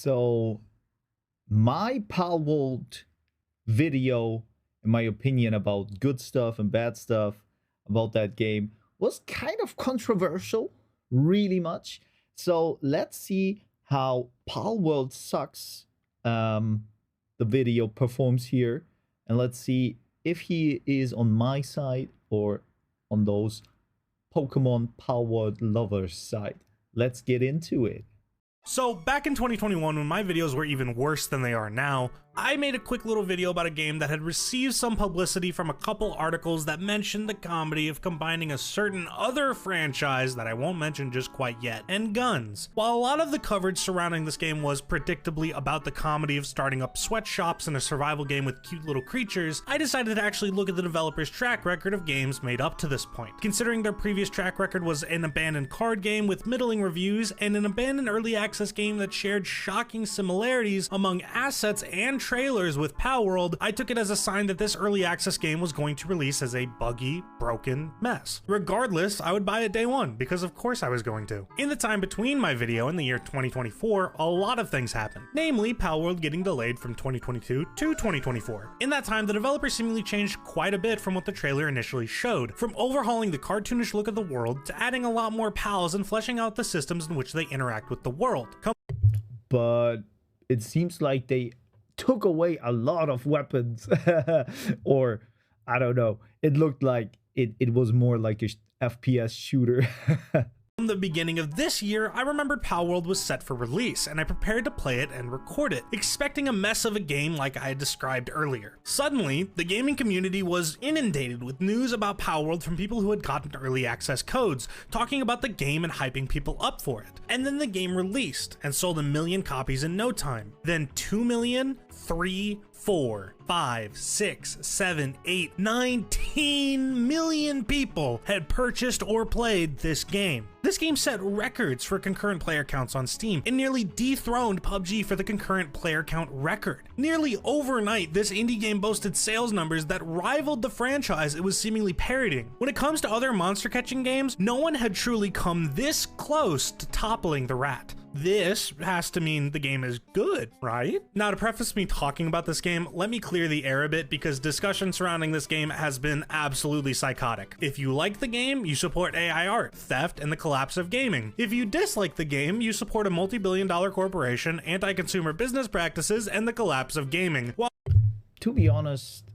So my Palworld video, in my opinion, about good stuff and bad stuff about that game was kind of controversial, really much. So let's see how Palworld sucks the video performs here, and let's see if he is on my side or on those Pokemon Palworld lovers side. Let's get into it. So back in 2021, when my videos were even worse than they are now, I made a quick little video about a game that had received some publicity from a couple articles that mentioned the comedy of combining a certain other franchise that I won't mention just quite yet, and guns. While a lot of the coverage surrounding this game was predictably about the comedy of starting up sweatshops in a survival game with cute little creatures, I decided to actually look at the developer's track record of games made up to this point. Considering their previous track record was an abandoned card game with middling reviews and an abandoned early access game that shared shocking similarities among assets and trailers with Palworld, I took it as a sign that this early access game was going to release as a buggy, broken mess. Regardless, I would buy it day one, because of course I was going to. In the time between my video and the year 2024, a lot of things happened, namely Palworld getting delayed from 2022 to 2024. In that time, the developer seemingly changed quite a bit from what the trailer initially showed, from overhauling the cartoonish look of the world to adding a lot more pals and fleshing out the systems in which they interact with the world. But it seems like they took away a lot of weapons or I don't know, it looked like it was more like a FPS shooter. From the beginning of this year, I remembered Palworld was set for release, and I prepared to play it and record it, expecting a mess of a game like I had described earlier. Suddenly, the gaming community was inundated with news about Palworld from people who had gotten early access codes, talking about the game and hyping people up for it. And then the game released, and sold 1 million copies in no time. Then 2 million, 3, 4, 5, 6, 7, 8, 19 million people had purchased or played this game. This game set records for concurrent player counts on Steam and nearly dethroned PUBG for the concurrent player count record. Nearly overnight, this indie game boasted sales numbers that rivaled the franchise it was seemingly parodying. When it comes to other monster catching games, no one had truly come this close to toppling the rat. This has to mean the game is good, right? Now, to preface me talking about this game, let me clear the air a bit because discussion surrounding this game has been absolutely psychotic. If you like the game, you support AI art, theft, and the collapse of gaming. If you dislike the game, you support a multi-billion-dollar corporation, anti-consumer business practices, and the collapse of gaming. To be honest,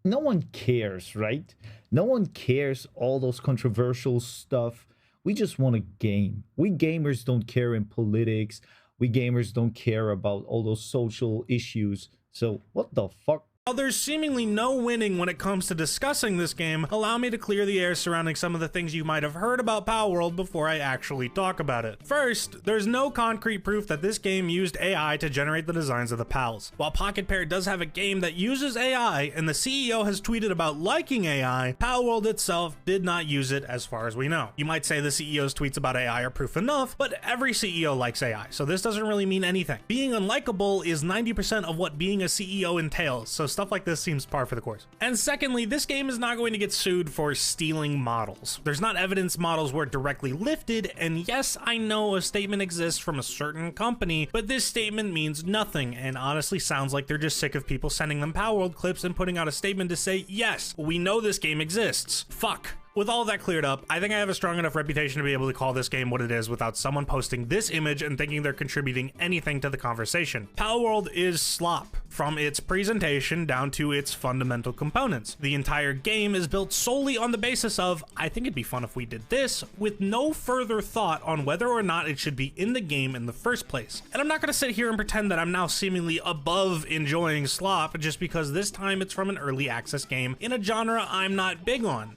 no one cares, right? No one cares all those controversial stuff. We just want a game. We gamers don't care in politics. We gamers don't care about all those social issues. So what the fuck? While there's seemingly no winning when it comes to discussing this game, allow me to clear the air surrounding some of the things you might have heard about Palworld before I actually talk about it. First, there's no concrete proof that this game used AI to generate the designs of the pals. While Pocket Pair does have a game that uses AI, and the CEO has tweeted about liking AI, Palworld itself did not use it as far as we know. You might say the CEO's tweets about AI are proof enough, but every CEO likes AI, so this doesn't really mean anything. Being unlikable is 90% of what being a CEO entails, so stuff like this seems par for the course. And secondly, this game is not going to get sued for stealing models. There's not evidence models were directly lifted, and yes, I know a statement exists from a certain company, but this statement means nothing and honestly sounds like they're just sick of people sending them Palworld clips and putting out a statement to say, yes, we know this game exists. Fuck. With all that cleared up, I think I have a strong enough reputation to be able to call this game what it is without someone posting this image and thinking they're contributing anything to the conversation. Palworld is slop, from its presentation down to its fundamental components. The entire game is built solely on the basis of, I think it'd be fun if we did this, with no further thought on whether or not it should be in the game in the first place. And I'm not gonna sit here and pretend that I'm now seemingly above enjoying slop just because this time it's from an early access game in a genre I'm not big on.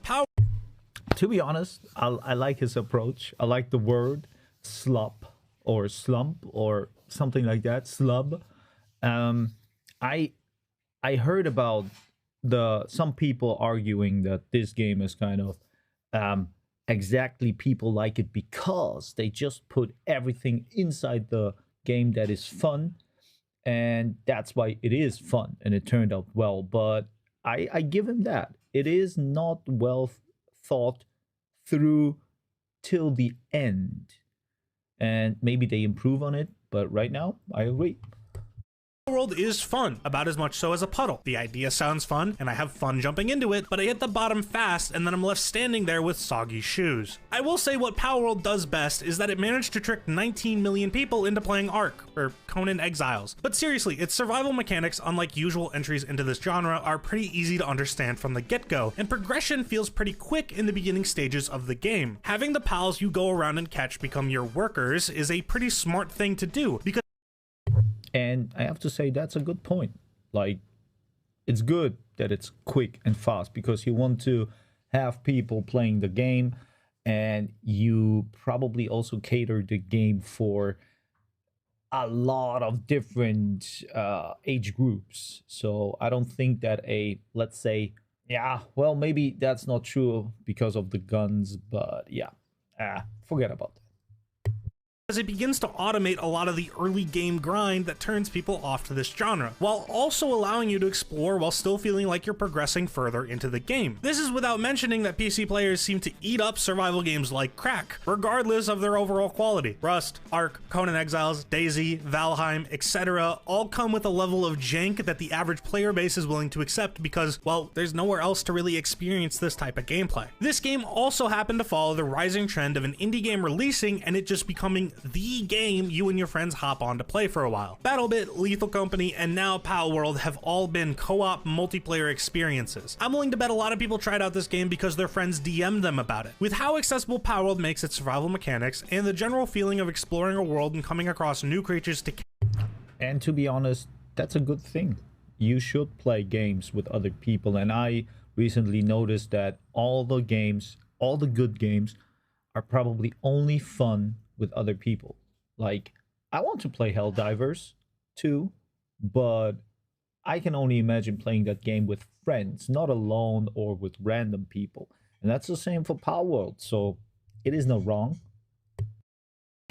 To be honest, I like his approach. I like the word slop or slump or something like that, slub. I heard about some people arguing that this game is kind of exactly people like it because they just put everything inside the game that is fun, and that's why it is fun and it turned out well. But I give him that. It is not well thought through till the end, and maybe they improve on it, But right now, I agree. Palworld is fun, about as much so as a puddle. The idea sounds fun, and I have fun jumping into it, but I hit the bottom fast, and then I'm left standing there with soggy shoes. I will say what Palworld does best is that it managed to trick 19 million people into playing Ark, or Conan Exiles. But seriously, its survival mechanics, unlike usual entries into this genre, are pretty easy to understand from the get-go, and progression feels pretty quick in the beginning stages of the game. Having the pals you go around and catch become your workers is a pretty smart thing to do, because And I have to say, that's a good point. Like, it's good that it's quick and fast because you want to have people playing the game, and you probably also cater the game for a lot of different age groups. So I don't think that let's say, yeah, well, maybe that's not true because of the guns, but yeah, forget about that. as it begins to automate a lot of the early game grind that turns people off to this genre, while also allowing you to explore while still feeling like you're progressing further into the game. This is without mentioning that PC players seem to eat up survival games like crack, regardless of their overall quality. Rust, Ark, Conan Exiles, DayZ, Valheim, etc. all come with a level of jank that the average player base is willing to accept because, well, there's nowhere else to really experience this type of gameplay. This game also happened to follow the rising trend of an indie game releasing and it just becoming the game you and your friends hop on to play for a while. BattleBit, Lethal Company, and now Palworld have all been co-op multiplayer experiences. I'm willing to bet a lot of people tried out this game because their friends DM'd them about it. With how accessible Palworld makes its survival mechanics and the general feeling of exploring a world and coming across new creatures to And to be honest, that's a good thing. You should play games with other people, and I recently noticed that all the good games are probably only fun with other people. Like, I want to play Helldivers too, but I can only imagine playing that game with friends, not alone or with random people. And that's the same for Palworld, so it is no wrong.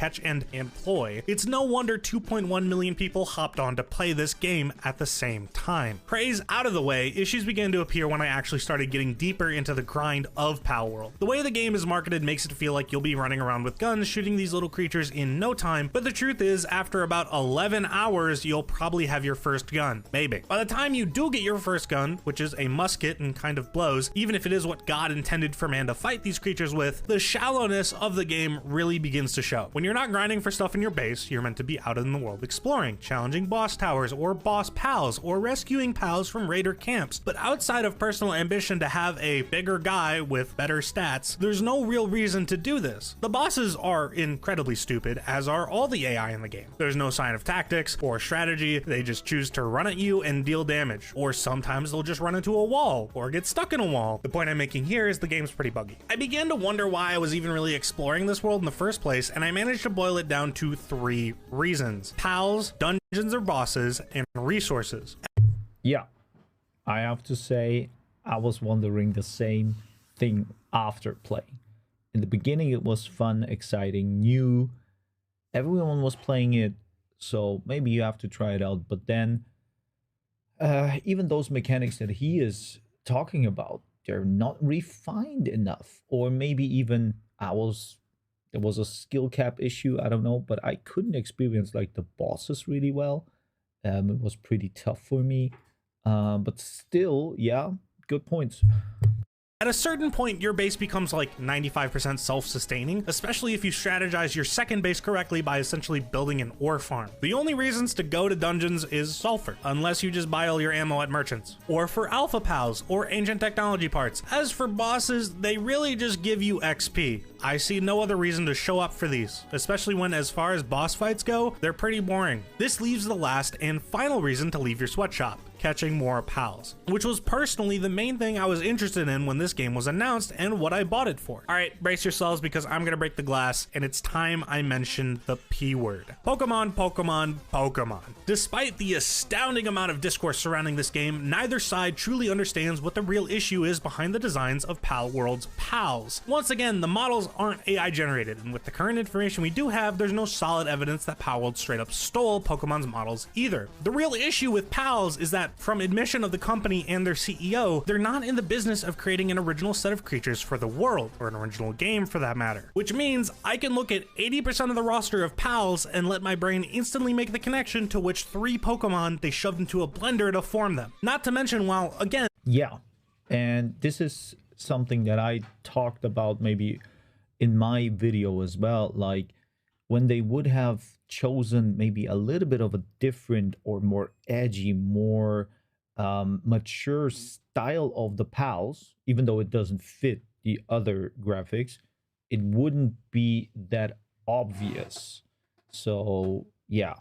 catch and employ. It's no wonder 2.1 million people hopped on to play this game at the same time. Praise out of the way, issues began to appear when I actually started getting deeper into the grind of Palworld. The way the game is marketed makes it feel like you'll be running around with guns shooting these little creatures in no time, but the truth is, after about 11 hours, you'll probably have your first gun. Maybe. By the time you do get your first gun, which is a musket and kind of blows, even if it is what God intended for man to fight these creatures with, the shallowness of the game really begins to show. When you're not grinding for stuff in your base, you're meant to be out in the world exploring, challenging boss towers or boss pals, or rescuing pals from raider camps. But outside of personal ambition to have a bigger guy with better stats, there's no real reason to do this. The bosses are incredibly stupid, as are all the AI in the game. There's no sign of tactics or strategy, they just choose to run at you and deal damage, or sometimes they'll just run into a wall or get stuck in a wall. The point I'm making here is the game's pretty buggy. I began to wonder why I was even really exploring this world in the first place, and I managed to boil it down to 3 reasons: pals, dungeons or bosses, and resources. Yeah, I have to say, I was wondering the same thing after playing. In the beginning, it was fun, exciting, new. Everyone was playing it, so maybe you have to try it out. But then, even those mechanics that he is talking about, they're not refined enough. Or maybe even there was a skill cap issue, I don't know, but I couldn't experience like the bosses really well. It was pretty tough for me. But still, yeah, good points. At a certain point, your base becomes like 95% self-sustaining, especially if you strategize your second base correctly by essentially building an ore farm. The only reasons to go to dungeons is sulfur, unless you just buy all your ammo at merchants, or for alpha pals, or ancient technology parts. As for bosses, they really just give you XP. I see no other reason to show up for these, especially when, as far as boss fights go, they're pretty boring. This leaves the last and final reason to leave your sweatshop: catching more pals, which was personally the main thing I was interested in when this game was announced and what I bought it for. All right, brace yourselves because I'm gonna break the glass, and it's time I mentioned the P word. Pokemon, Pokemon, Pokemon. Despite the astounding amount of discourse surrounding this game, neither side truly understands what the real issue is behind the designs of Palworld's pals. Once again, the models aren't AI generated, and with the current information we do have, there's no solid evidence that Palworld straight up stole Pokemon's models either. The real issue with pals is that But from admission of the company and their CEO, they're not in the business of creating an original set of creatures for the world, or an original game for that matter. Which means I can look at 80% of the roster of pals and let my brain instantly make the connection to which 3 Pokemon they shoved into a blender to form them. Not to mention, while again... Yeah, and this is something that I talked about maybe in my video as well, like when they would have chosen maybe a little bit of a different or more edgy, more mature style of the pals, even though it doesn't fit the other graphics, it wouldn't be that obvious. So yeah,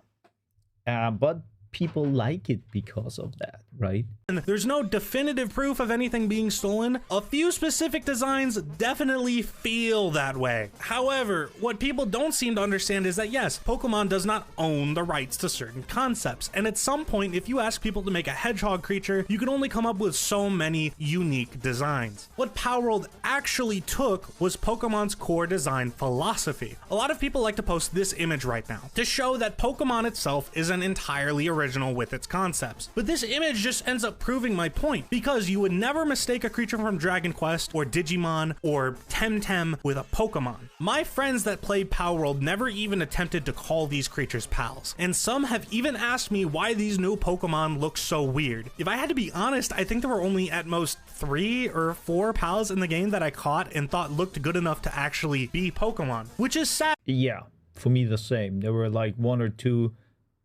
but people like it because of that, right? And there's no definitive proof of anything being stolen. A few specific designs definitely feel that way. However, what people don't seem to understand is that yes, Pokemon does not own the rights to certain concepts. And at some point, if you ask people to make a hedgehog creature, you can only come up with so many unique designs. What Palworld actually took was Pokemon's core design philosophy. A lot of people like to post this image right now to show that Pokemon itself isn't entirely original with its concepts. But this image just ends up proving my point, because you would never mistake a creature from Dragon Quest or Digimon or Temtem with a Pokemon. My friends that played Palworld never even attempted to call these creatures pals, and some have even asked me why these new Pokemon look so weird. If I had to be honest, I think there were only at most 3 or 4 pals in the game that I caught and thought looked good enough to actually be Pokemon, which is sad. Yeah, for me the same. There were like 1 or 2,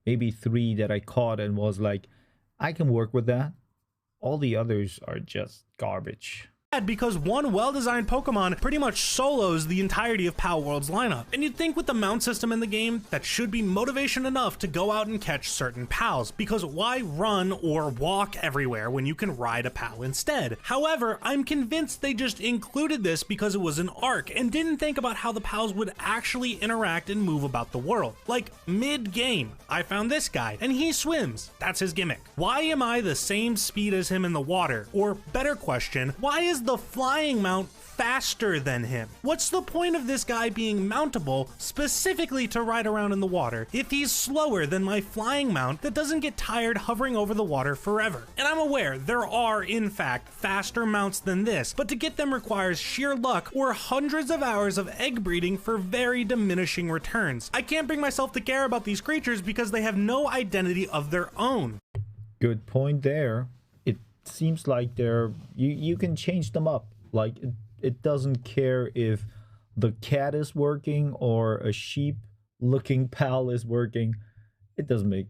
maybe 3 that I caught and was like, I can work with that. All the others are just garbage. Because one well-designed Pokemon pretty much solos the entirety of Palworld's lineup. And you'd think with the mount system in the game, that should be motivation enough to go out and catch certain pals, because why run or walk everywhere when you can ride a pal instead? However, I'm convinced they just included this because it was an arc and didn't think about how the pals would actually interact and move about the world. Like mid-game, I found this guy and he swims. That's his gimmick. Why am I the same speed as him in the water? Or better question, why is the flying mount faster than him? What's the point of this guy being mountable specifically to ride around in the water if he's slower than my flying mount that doesn't get tired hovering over the water forever? And I'm aware there are in fact faster mounts than this, but to get them requires sheer luck or hundreds of hours of egg breeding for very diminishing returns. I can't bring myself to care about these creatures because they have no identity of their own. Good point there. Seems like you can change them up. Like it doesn't care if the cat is working or a sheep looking pal is working. It doesn't make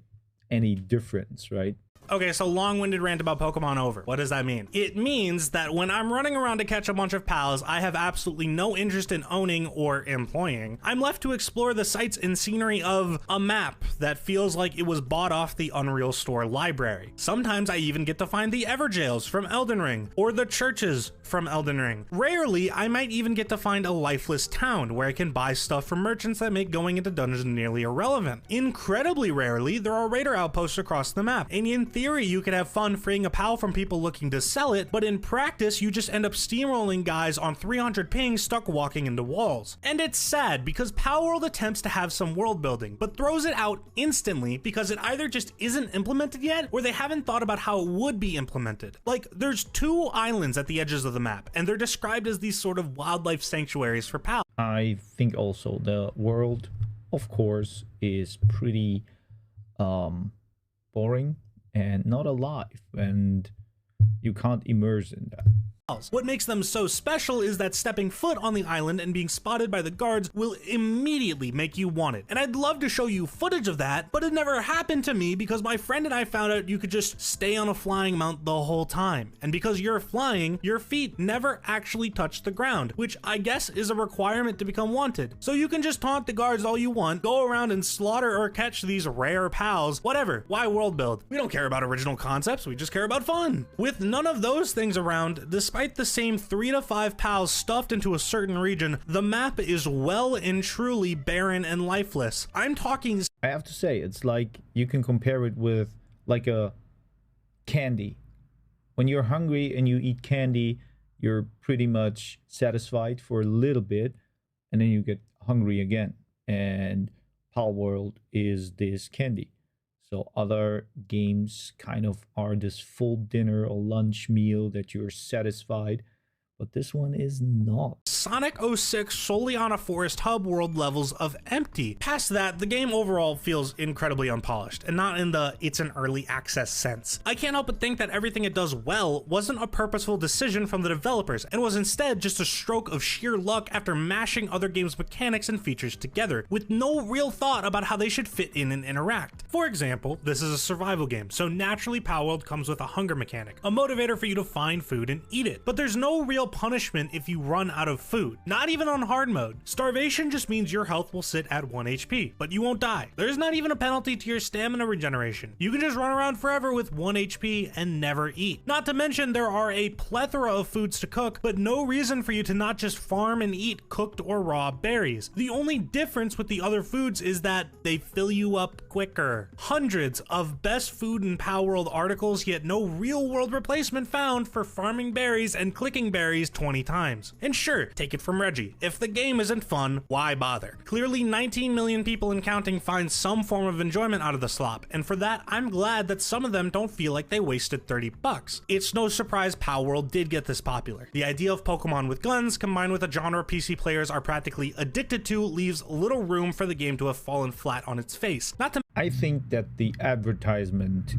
any difference, right? Okay, so long-winded rant about Pokemon over. What does that mean? It means that when I'm running around to catch a bunch of pals I have absolutely no interest in owning or employing, I'm left to explore the sights and scenery of a map that feels like it was bought off the Unreal Store library. Sometimes I even get to find the Everjails from Elden Ring, or the churches from Elden Ring. Rarely, I might even get to find a lifeless town where I can buy stuff from merchants that make going into dungeons nearly irrelevant. Incredibly rarely, there are raider outposts across the map, and in theory, you could have fun freeing a pal from people looking to sell it, but in practice, you just end up steamrolling guys on 300 ping stuck walking into walls. And it's sad because Palworld attempts to have some world building, but throws it out instantly because it either just isn't implemented yet, or they haven't thought about how it would be implemented. Like, there's 2 islands at the edges of the map, and they're described as these sort of wildlife sanctuaries for pals. I think also the world, of course, is pretty boring and not alive, and you can't immerse in that. What makes them so special is that stepping foot on the island and being spotted by the guards will immediately make you want it. And I'd love to show you footage of that, but it never happened to me because my friend and I found out you could just stay on a flying mount the whole time. And because you're flying, your feet never actually touch the ground, which I guess is a requirement to become wanted. So you can just taunt the guards all you want, go around and slaughter or catch these rare pals, whatever. Why world build? We don't care about original concepts, we just care about fun. With none of those things around, despite the same 3 to 5 pals stuffed into a certain region, the map is well and truly barren and lifeless. I'm talking... I have to say, it's like you can compare it with like a candy. When you're hungry and you eat candy, you're pretty much satisfied for a little bit, and then you get hungry again. And Palworld is this candy. So other games kind of are this full dinner or lunch meal that you're satisfied, but this one is not. Sonic 06 solely on a forest hub world levels of empty. Past that, the game overall feels incredibly unpolished, and not in the it's an early access sense. I can't help but think that everything it does well wasn't a purposeful decision from the developers, and was instead just a stroke of sheer luck after mashing other games' mechanics and features together, with no real thought about how they should fit in and interact. For example, this is a survival game, so naturally Palworld comes with a hunger mechanic, a motivator for you to find food and eat it. But there's no real punishment if you run out of food, not even on hard mode. Starvation just means your health will sit at 1 HP, but you won't die. There's not even a penalty to your stamina regeneration. You can just run around forever with 1 HP and never eat. Not to mention there are a plethora of foods to cook, but no reason for you to not just farm and eat cooked or raw berries. The only difference with the other foods is that they fill you up quicker. Hundreds of best food in Palworld articles, yet no real world replacement found for farming berries and clicking berries 20 times. And sure, take it from Reggie, if the game isn't fun, why bother? Clearly 19 million people and counting find some form of enjoyment out of the slop, and for that I'm glad that some of them don't feel like they wasted 30 bucks. It's no surprise Palworld did get this popular. The idea of Pokemon with guns combined with a genre PC players are practically addicted to leaves little room for the game to have fallen flat on its face. I think that the advertisement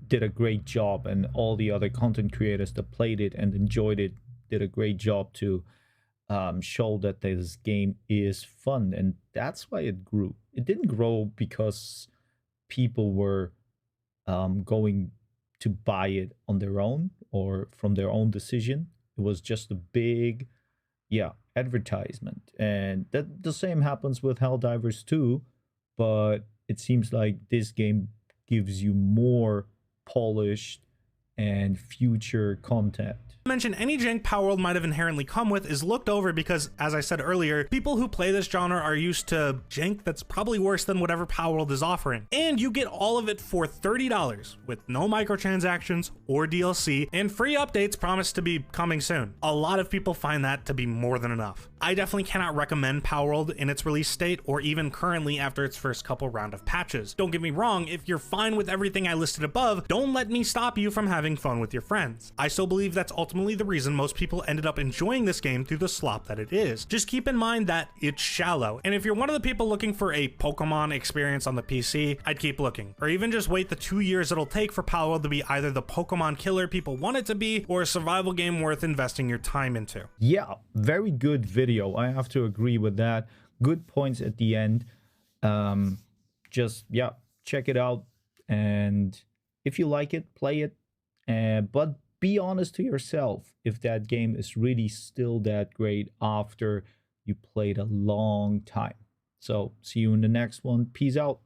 did a great job, and all the other content creators that played it and enjoyed it did a great job to show that this game is fun, and that's why it grew. It didn't grow because people were going to buy it on their own or from their own decision. It was just a big, advertisement, and that the same happens with Helldivers 2, but it seems like this game gives you more polished and future content. Mention any jank Palworld might have inherently come with is looked over because, as I said earlier, people who play this genre are used to jank that's probably worse than whatever Palworld is offering. And you get all of it for $30 with no microtransactions or DLC and free updates promised to be coming soon. A lot of people find that to be more than enough. I definitely cannot recommend Palworld in its release state or even currently after its first couple round of patches. Don't get me wrong, if you're fine with everything I listed above, don't let me stop you from having fun with your friends. I still believe that's ultimately the reason most people ended up enjoying this game through the slop that it is. Just keep in mind that it's shallow, and if you're one of the people looking for a Pokemon experience on the PC, I'd keep looking, or even just wait the 2 years it'll take for Palworld to be either the Pokemon killer people want it to be, or a survival game worth investing your time into. Yeah, very good video. I have to agree with that. Good points at the end. Just check it out, and if you like it, play it, but be honest to yourself if that game is really still that great after you played a long time. So see you in the next one. Peace out.